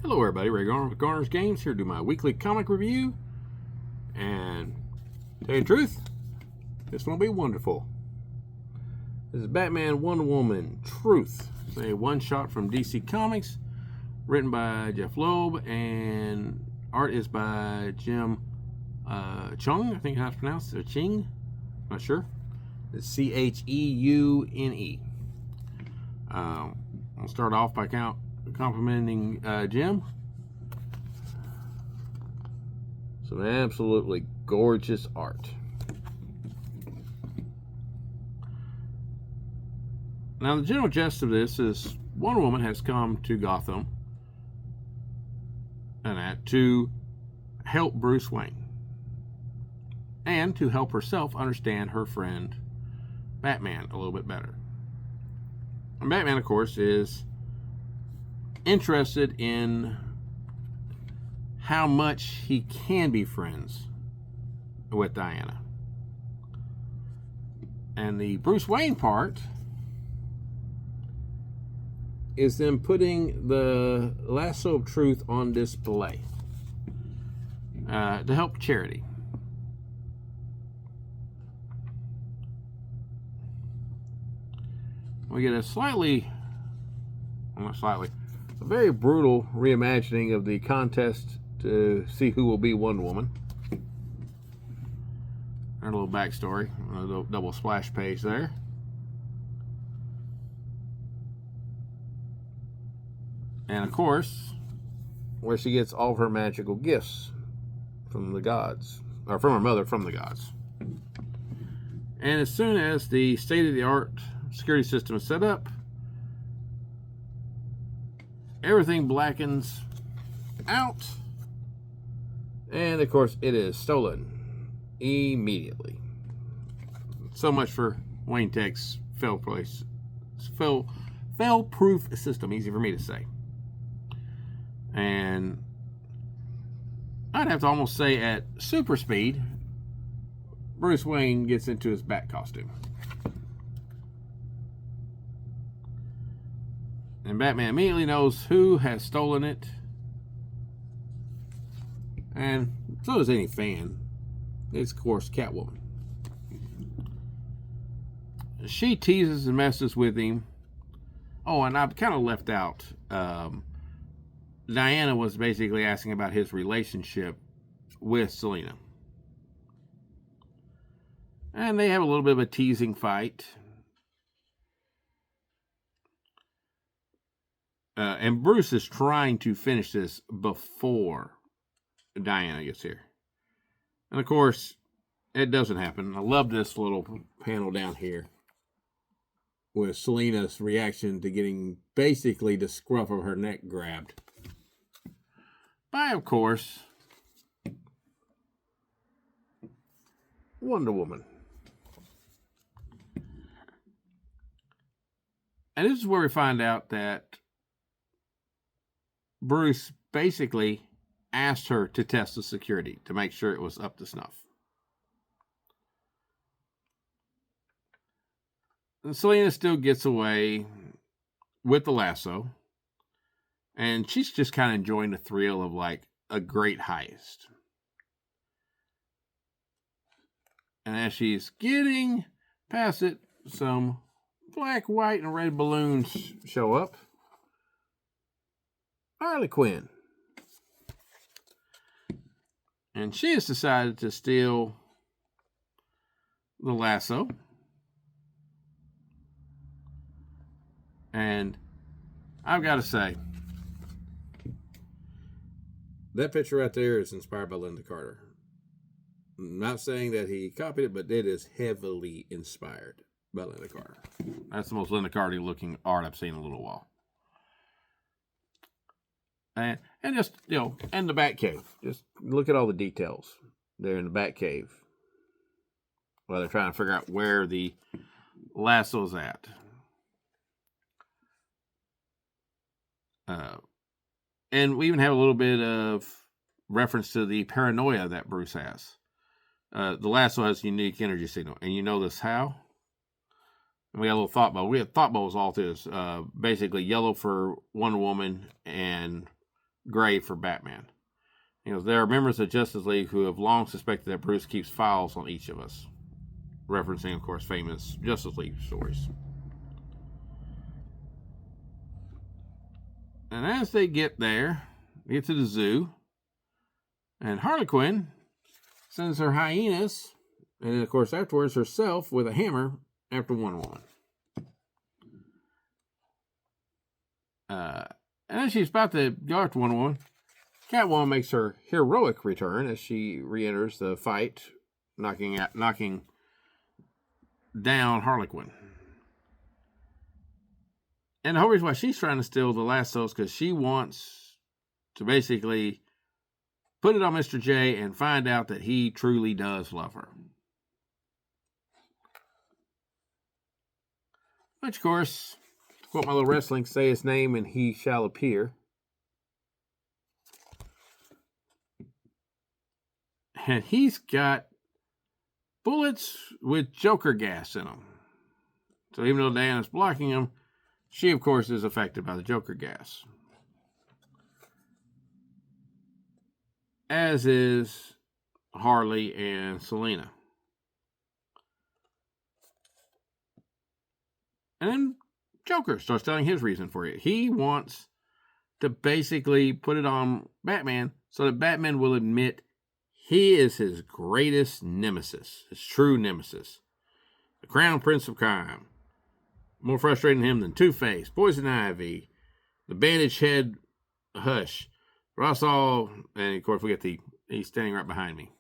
Hello everybody, Ray Garner with Garner's Games here to do my weekly comic review. And to tell you the truth, this one will be wonderful. This is Batman Wonder Woman Truth. It's a one-shot from DC Comics, written by Jeph Loeb, and art is by Cheung, I think how it's pronounced, or Cheung, not sure. It's Cheune. I'll start off by complimenting Jim. Some absolutely gorgeous art. Now, the general gist of this is Wonder Woman has come to Gotham to help Bruce Wayne and to help herself understand her friend Batman a little bit better. And Batman, of course, is interested in how much he can be friends with Diana. And the Bruce Wayne part is them putting the lasso of truth on display to help charity. We get a a very brutal reimagining of the contest to see who will be Wonder Woman. And a little backstory, a little double splash page there. And of course, where she gets all of her magical gifts from the gods, or from her mother from the gods. And as soon as the state-of-the-art security system is set up, everything blackens out, and of course it is stolen immediately. So much for Wayne Tech's fail-proof system. Easy for me to say. And I'd have to almost say at super speed, Bruce Wayne gets into his bat costume. And Batman immediately knows who has stolen it. And so does any fan. It's, of course, Catwoman. She teases and messes with him. Oh, and I've kind of left out. Diana was basically asking about his relationship with Selina. And they have a little bit of a teasing fight. And Bruce is trying to finish this before Diana gets here. And of course, it doesn't happen. I love this little panel down here with Selina's reaction to getting basically the scruff of her neck grabbed by, of course, Wonder Woman. And this is where we find out that Bruce basically asked her to test the security to make sure it was up to snuff. And Selina still gets away with the lasso. And she's just kind of enjoying the thrill of like a great heist. And as she's getting past it, some black, white, and red balloons show up. Harley Quinn. And she has decided to steal the lasso. And I've got to say, that picture right there is inspired by Linda Carter. I'm not saying that he copied it, but it is heavily inspired by Linda Carter. That's the most Linda Carter looking art I've seen in a little while. And just, and the Batcave. Just look at all the details there in the Batcave. While they're trying to figure out where the lasso's at. And we even have a little bit of reference to the paranoia that Bruce has. The lasso has a unique energy signal. And you know this how? And we got a little thought bubble. We had thought bubbles all through this. Basically, yellow for Wonder Woman and grave for Batman. He goes, there are members of Justice League who have long suspected that Bruce keeps files on each of us. Referencing, of course, famous Justice League stories. And as they get there, they get to the zoo, and Harley Quinn sends her hyenas, and of course afterwards herself with a hammer after Wonder Woman. And as she's about to go after Wonder Woman, Catwoman makes her heroic return as she re-enters the fight, knocking down Harley Quinn. And the whole reason why she's trying to steal the lasso is because she wants to basically put it on Mr. J and find out that he truly does love her. Which, of course, to quote my little wrestling, say his name and he shall appear. And he's got bullets with Joker gas in them. So even though Diana's blocking him, she, of course, is affected by the Joker gas. As is Harley and Selena. And then Joker starts telling his reason for it. He wants to basically put it on Batman so that Batman will admit he is his greatest nemesis, his true nemesis. The Crown Prince of Crime. More frustrating him than Two-Face, Poison Ivy, the Bandage Head Hush, Ross All, and of course we get he's standing right behind me.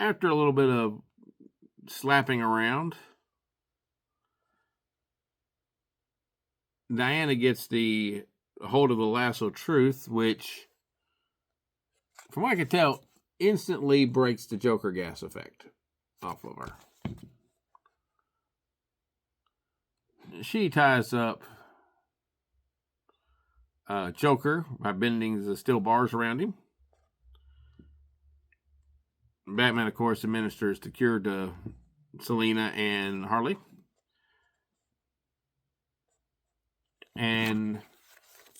After a little bit of slapping around, Diana gets the hold of the lasso of truth, which, from what I can tell, instantly breaks the Joker gas effect off of her. She ties up Joker by bending the steel bars around him. Batman, of course, administers the cure to Selena and Harley. And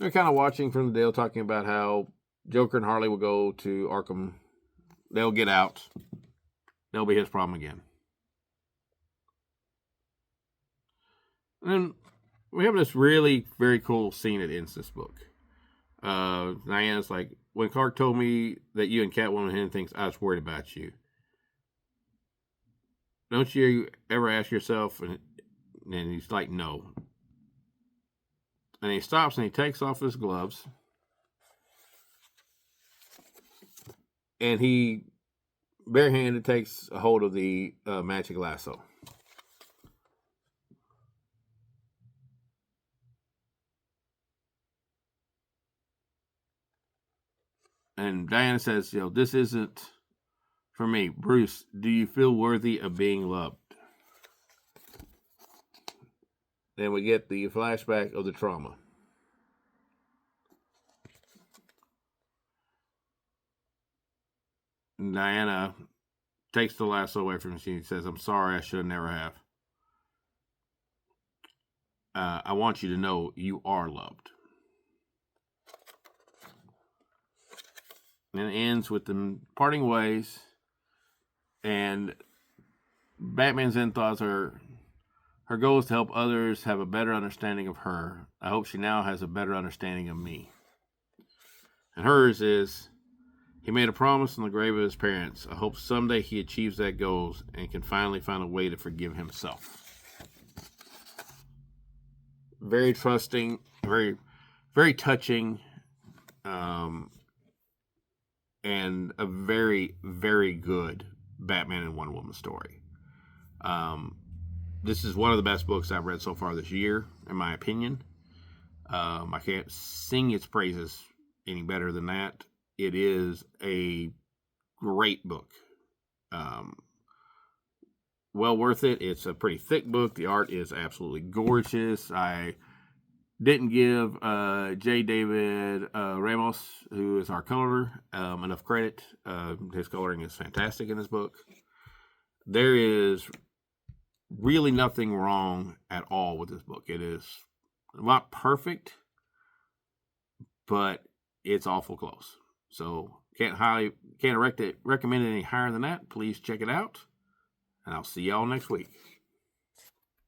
they're kind of watching from the deal, talking about how Joker and Harley will go to Arkham. They'll get out. They'll be his problem again. And then we have this really very cool scene that ends this book. Diana's like, when Clark told me that you and Catwoman had things, I was worried about you. Don't you ever ask yourself? And he's like, no. And he stops and he takes off his gloves. And he barehanded takes a hold of the magic lasso. And Diana says, this isn't for me. Bruce, do you feel worthy of being loved? Then we get the flashback of the trauma. And Diana takes the lasso away from him. She says, I'm sorry, I should have never have. I want you to know you are loved. And it ends with them parting ways. And Batman's end thoughts are, her goal is to help others have a better understanding of her. I hope she now has a better understanding of me. And hers is, he made a promise on the grave of his parents. I hope someday he achieves that goal and can finally find a way to forgive himself. Very trusting, very, very touching, and a very, very good Batman and Wonder Woman story. This is one of the best books I've read so far this year, in my opinion. I can't sing its praises any better than that. It is a great book. Well worth it. It's a pretty thick book. The art is absolutely gorgeous. I didn't give J. David Ramos, who is our colorer, enough credit. His coloring is fantastic in this book. There is really nothing wrong at all with this book. It is Not perfect, but it's awful close. So can't recommend it any higher than that. Please check it out, and I'll see y'all next week.